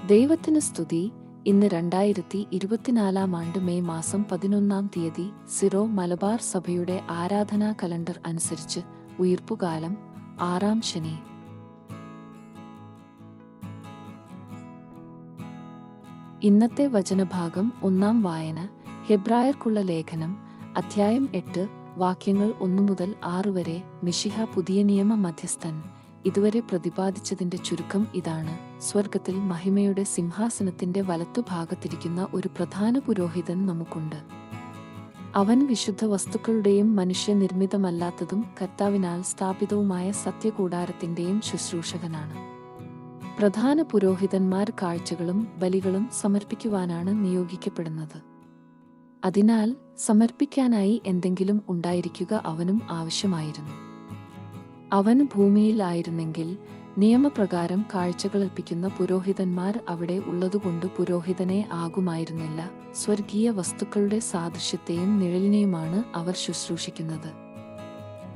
ദൈവത്തിന് സ്തുതി. ഇന്ന് 2024 മെയ് മാസം 11 സിറോ മലബാർ സഭയുടെ ആരാധനാ കലണ്ടർ അനുസരിച്ച് ഉയിർപ്പുകാലം 6-ാം ശനി. ഇന്നത്തെ വചനഭാഗം 1-ാം വായന ഹെബ്രായർക്കുള്ള ലേഖനം അധ്യായം 8 വാക്യങ്ങൾ 1 മുതൽ 6 വരെ. മിശിഹ പുതിയ നിയമ മധ്യസ്ഥൻ ഇതുവരെ പ്രതിപാദിച്ചതിന്റെ ചുരുക്കം ഇതാണ്. സ്വർഗത്തിൽ മഹിമയുടെ സിംഹാസനത്തിന്റെ വലത്തുഭാഗത്തിരിക്കുന്ന ഒരു പ്രധാന പുരോഹിതൻ നമുക്കുണ്ട്. അവൻ വിശുദ്ധ വസ്തുക്കളുടെയും മനുഷ്യനിർമ്മിതമല്ലാത്തതും കർത്താവിനാൽ സ്ഥാപിതവുമായ സത്യകൂടാരത്തിന്റെയും ശുശ്രൂഷകനാണ്. പ്രധാന പുരോഹിതന്മാർ കാഴ്ചകളും ബലികളും സമർപ്പിക്കുവാനാണ് നിയോഗിക്കപ്പെടുന്നത്. അതിനാൽ സമർപ്പിക്കാനായി എന്തെങ്കിലും ഉണ്ടായിരിക്കുക അവനും ആവശ്യമായിരുന്നു. അവൻ ഭൂമിയിൽ ആയിരുന്നെങ്കിൽ നിയമപ്രകാരം കാഴ്ചകളർപ്പിക്കുന്ന പുരോഹിതന്മാർ അവിടെ ഉള്ളതുകൊണ്ട് പുരോഹിതനെ ആകുമായിരുന്നില്ല. സ്വർഗീയ വസ്തുക്കളുടെ സാദൃശ്യത്തെയും നിഴലിനെയുമാണ് അവർ ശുശ്രൂഷിക്കുന്നത്.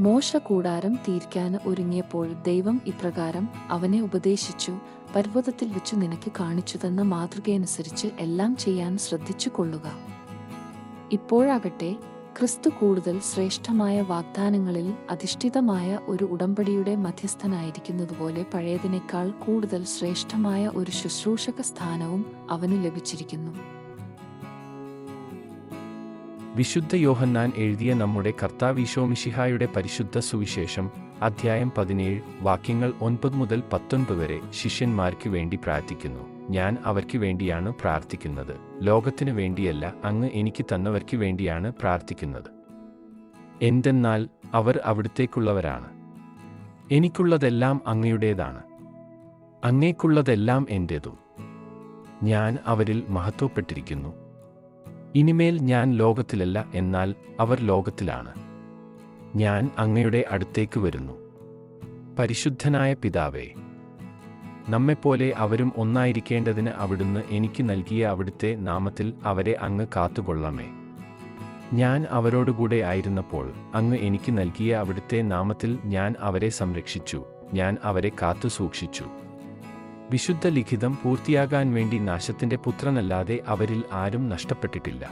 മോശ കൂടാരം തീർക്കാൻ ഒരുങ്ങിയപ്പോൾ ദൈവം ഇപ്രകാരം അവനെ ഉപദേശിച്ചു: പർവ്വതത്തിൽ വെച്ചു നിനക്ക് കാണിച്ചു തന്ന മാതൃകയനുസരിച്ച് എല്ലാം ചെയ്യാൻ ശ്രദ്ധിച്ചു കൊള്ളുക. ഇപ്പോഴാകട്ടെ ക്രിസ്തു കൂടുതൽ ശ്രേഷ്ഠമായ വാഗ്ദാനങ്ങളിൽ അധിഷ്ഠിതമായ ഒരു ഉടമ്പടിയുടെ മധ്യസ്ഥനായിരിക്കുന്നതുപോലെ പഴയതിനേക്കാൾ കൂടുതൽ ശ്രേഷ്ഠമായ ഒരു ശുശ്രൂഷക സ്ഥാനവും അവനു ലഭിച്ചിരിക്കുന്നു. വിശുദ്ധ യോഹന്നാൻ എഴുതിയ നമ്മുടെ കർത്താവീശോമിശിഹായുടെ പരിശുദ്ധ സുവിശേഷം അധ്യായം 17 വാക്യങ്ങൾ 9 മുതൽ 19 വരെ. ശിഷ്യന്മാർക്ക് വേണ്ടി പ്രാർത്ഥിക്കുന്നു. ഞാൻ അവർക്ക് വേണ്ടിയാണ് പ്രാർത്ഥിക്കുന്നത്, ലോകത്തിനു വേണ്ടിയല്ല, അങ്ങ് എനിക്ക് തന്നവർക്ക് വേണ്ടിയാണ് പ്രാർത്ഥിക്കുന്നത്. എന്തെന്നാൽ അവർ അവിടുത്തേക്കുള്ളവരാണ്. എനിക്കുള്ളതെല്ലാം അങ്ങയുടേതാണ്, അങ്ങേക്കുള്ളതെല്ലാം എൻ്റേതും. ഞാൻ അവരിൽ മഹത്വപ്പെട്ടിരിക്കുന്നു. ഇനിമേൽ ഞാൻ ലോകത്തിലല്ല, എന്നാൽ അവർ ലോകത്തിലാണ്. ഞാൻ അങ്ങയുടെ അടുത്തേക്ക് വരുന്നു. പരിശുദ്ധനായ പിതാവേ, നമ്മെപ്പോലെ അവരും ഒന്നായിരിക്കേണ്ടതിന് അവിടുന്ന് എനിക്ക് നൽകിയ അവിടുത്തെ നാമത്തിൽ അവരെ അങ്ങ് കാത്തുകൊള്ളണമേ. ഞാൻ അവരോടുകൂടെ ആയിരുന്നപ്പോൾ അങ്ങ് എനിക്ക് നൽകിയ അവിടുത്തെ നാമത്തിൽ ഞാൻ അവരെ സംരക്ഷിച്ചു. ഞാൻ അവരെ കാത്തു സൂക്ഷിച്ചു. വിശുദ്ധ ലിഖിതം പൂർത്തിയാകാൻ വേണ്ടി നാശത്തിന്റെ പുത്രനല്ലാതെ അവരിൽ ആരും നഷ്ടപ്പെട്ടിട്ടില്ല.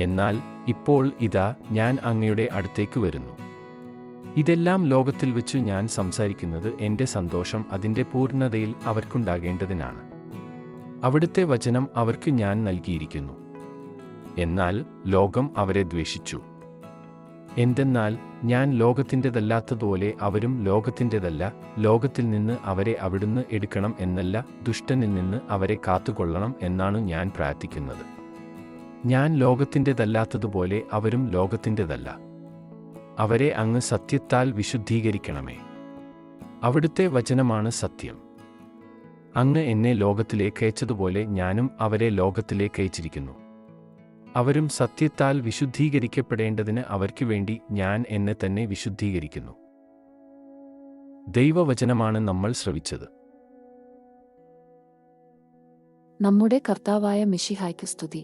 എന്നാൽ ഇപ്പോൾ ഇതാ ഞാൻ അങ്ങയുടെ അടുത്തേക്ക് വരുന്നു. ഇതെല്ലാം ലോകത്തിൽ വെച്ച് ഞാൻ സംസാരിക്കുന്നത് എൻ്റെ സന്തോഷം അതിൻ്റെ പൂർണ്ണതയിൽ അവർക്കുണ്ടാകേണ്ടതിനാണ്. അവിടുത്തെ വചനം അവർക്ക് ഞാൻ നൽകിയിരിക്കുന്നു. എന്നാൽ ലോകം അവരെ ദ്വേഷിച്ചു. എന്തെന്നാൽ ഞാൻ ലോകത്തിൻ്റെതല്ലാത്തതുപോലെ അവരും ലോകത്തിൻ്റെതല്ല. ലോകത്തിൽ നിന്ന് അവരെ അവിടുന്ന് എടുക്കണം എന്നല്ല, ദുഷ്ടനിൽ നിന്ന് അവരെ കാത്തുകൊള്ളണം എന്നാണ് ഞാൻ പ്രാർത്ഥിക്കുന്നത്. ഞാൻ ലോകത്തിൻ്റെതല്ലാത്തതുപോലെ അവരും ലോകത്തിൻ്റെതല്ല. അവരെ അങ്ങ് സത്യത്താൽ വിശുദ്ധീകരിക്കണമേ. അവിടുത്തെ വചനമാണ് സത്യം. അങ്ങ് എന്നെ ലോകത്തിലേക്ക് അയച്ചതുപോലെ ഞാനും അവരെ ലോകത്തിലേക്ക് അയച്ചിരിക്കുന്നു. അവരും സത്യത്താൽ വിശുദ്ധീകരിക്കപ്പെടേണ്ടതിന് അവർക്ക് വേണ്ടി ഞാൻ എന്നെ തന്നെ വിശുദ്ധീകരിക്കുന്നു. ദൈവവചനമാണ് നമ്മൾ ശ്രവിച്ചത്. നമ്മുടെ കർത്താവായ മിശിഹായ്ക്ക് സ്തുതി.